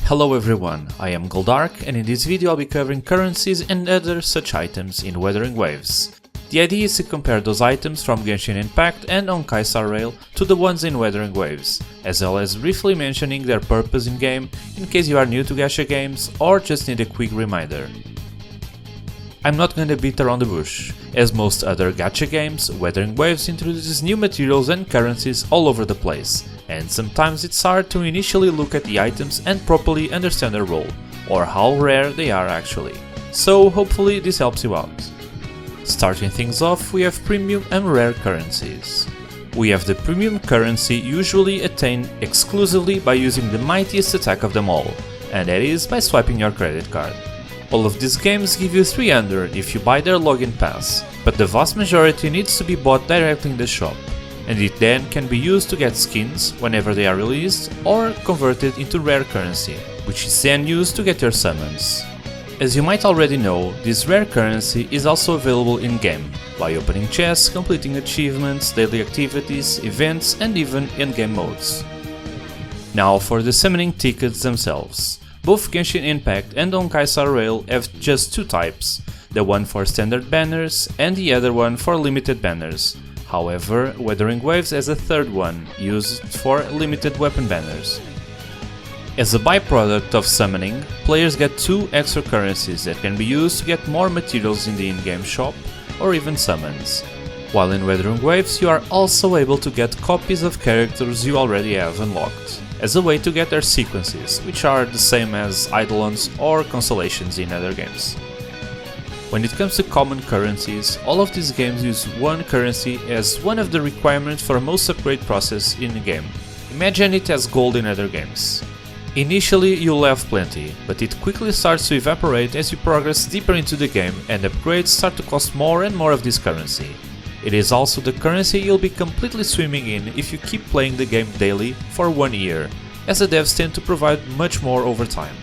Hello everyone, I am Goldark and in this video I'll be covering currencies and other such items in Wuthering Waves. The idea is to compare those items from Genshin Impact and Honkai Star Rail to the ones in Wuthering Waves, as well as briefly mentioning their purpose in game in case you are new to Gacha Games or just need a quick reminder. I'm not gonna beat around the bush. As most other Gacha games, Wuthering Waves introduces new materials and currencies all over the place, and sometimes it's hard to initially look at the items and properly understand their role, or how rare they are actually. So hopefully this helps you out. Starting things off, we have premium and rare currencies. We have the premium currency usually attained exclusively by using the mightiest attack of them all, and that is by swiping your credit card. All of these games give you 300 if you buy their login pass, but the vast majority needs to be bought directly in the shop, and it then can be used to get skins whenever they are released or converted into rare currency, which is then used to get your summons. As you might already know, this rare currency is also available in-game, by opening chests, completing achievements, daily activities, events and even in-game modes. Now for the summoning tickets themselves. Both Genshin Impact and Honkai Star Rail have just two types, the one for standard banners and the other one for limited banners. However, Wuthering Waves has a third one, used for limited weapon banners. As a byproduct of summoning, players get two extra currencies that can be used to get more materials in the in-game shop or even summons. While in Wuthering Waves you are also able to get copies of characters you already have unlocked, as a way to get their sequences, which are the same as Eidolons or constellations in other games. When it comes to common currencies, all of these games use one currency as one of the requirements for most upgrade process in the game. Imagine it as gold in other games. Initially you'll have plenty, but it quickly starts to evaporate as you progress deeper into the game and upgrades start to cost more and more of this currency. It is also the currency you'll be completely swimming in if you keep playing the game daily for 1 year, as the devs tend to provide much more over time.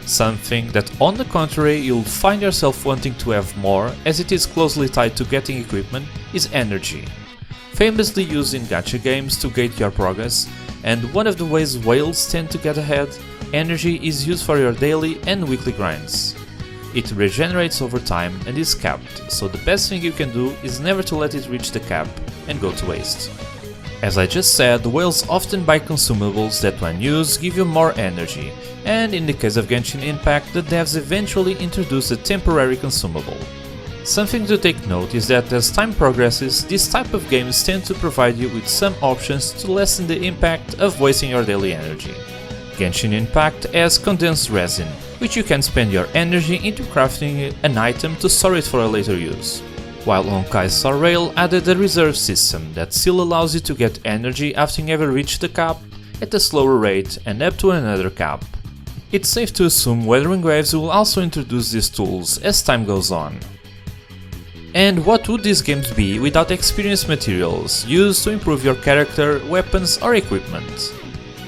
Something that on the contrary you'll find yourself wanting to have more, as it is closely tied to getting equipment, is energy. Famously used in Gacha Games to gauge your progress, and one of the ways whales tend to get ahead, energy is used for your daily and weekly grinds. It regenerates over time and is capped, so the best thing you can do is never to let it reach the cap and go to waste. As I just said, whales often buy consumables that when used give you more energy, and in the case of Genshin Impact the devs eventually introduce a temporary consumable. Something to take note is that as time progresses, this type of games tend to provide you with some options to lessen the impact of wasting your daily energy. Genshin Impact has condensed resin, which you can spend your energy into crafting an item to store it for a later use, while Honkai Star Rail added a reserve system that still allows you to get energy after you ever reach the cap at a slower rate and up to another cap. It's safe to assume Wuthering Waves will also introduce these tools as time goes on. And what would these games be without experienced materials used to improve your character, weapons or equipment?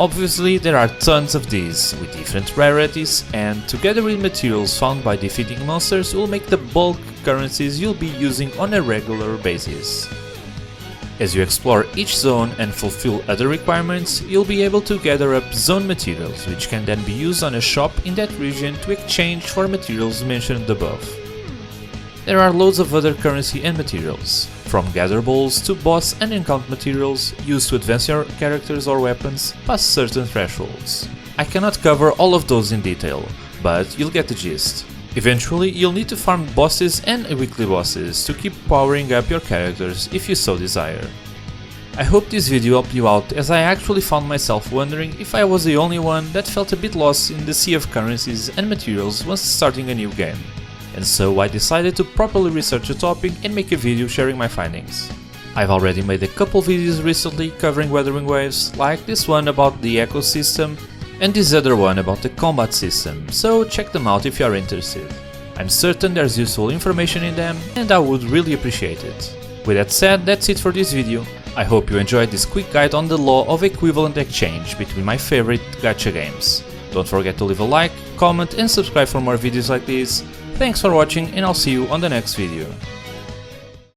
Obviously there are tons of these, with different rarities, and together with materials found by defeating monsters will make the bulk currencies you'll be using on a regular basis. As you explore each zone and fulfill other requirements, you'll be able to gather up zone materials, which can then be used on a shop in that region to exchange for materials mentioned above. There are loads of other currency and materials, from gather balls to boss and encounter materials used to advance your characters or weapons past certain thresholds. I cannot cover all of those in detail, but you'll get the gist. Eventually you'll need to farm bosses and weekly bosses to keep powering up your characters if you so desire. I hope this video helped you out, as I actually found myself wondering if I was the only one that felt a bit lost in the sea of currencies and materials once starting a new game. And so I decided to properly research the topic and make a video sharing my findings. I've already made a couple videos recently covering Wuthering Waves, like this one about the ecosystem and this other one about the combat system, so check them out if you are interested. I'm certain there's useful information in them and I would really appreciate it. With that said, that's it for this video. I hope you enjoyed this quick guide on the law of equivalent exchange between my favorite Gacha games. Don't forget to leave a like, comment and subscribe for more videos like these. Thanks for watching and I'll see you on the next video.